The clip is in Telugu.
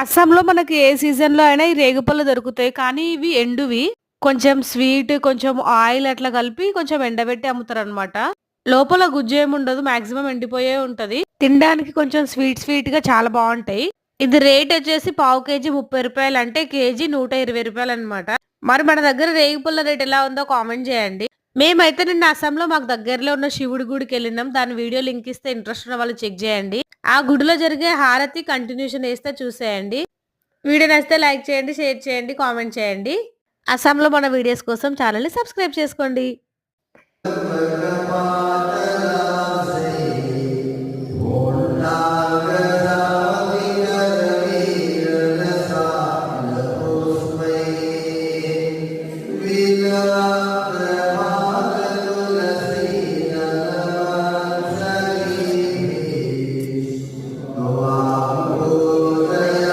అస్సాంలో మనకి ఏ సీజన్‌లో అయినా ఈ రేగిపళ్ళు దొరుకుతాయి. కానీ ఇవి ఎండువి. కొంచెం స్వీట్, కొంచెం ఆయిల్ అట్లా కలిపి కొంచెం ఎండబెట్టి అమ్ముతారనమాట. లోపల గుజ్జేముండదు. మాక్సిమం ఎండిపోయే ఉంటది. తినడానికి కొంచెం స్వీట్ స్వీట్‌గా చాలా బావుంటాయి. ఇది రేటొచ్చేసి పావు కేజీ రూ. 30 అంటే కేజీ రూ. 120 అనమాట. మరి మన దగ్గర రేగిపళ్ళ రేట్ ఎలా ఉందో కామెంట్ చేయండి. మేమైతే నిన్న అస్సాంలో మాకు దగ్గరలో ఉన్న శివుడి గుడికెళ్ళినాం. దాని వీడియో లింక్ ఇస్తే ఇంట్రెస్ట్ ఉన్న వాళ్ళు చెక్ చేయండి. ఆ గుడిలో జరిగే హారతి కంటిన్యూషన్ ఏస్తే చూసేయండి. వీడియో నచ్చితే లైక్ చేయండి, షేర్ చేయండి, కామెంట్ చేయండి. అస్సాంలో మన వీడియోస్ కోసం ఛానెల్‌ని సబ్స్క్రైబ్ చేసుకోండి.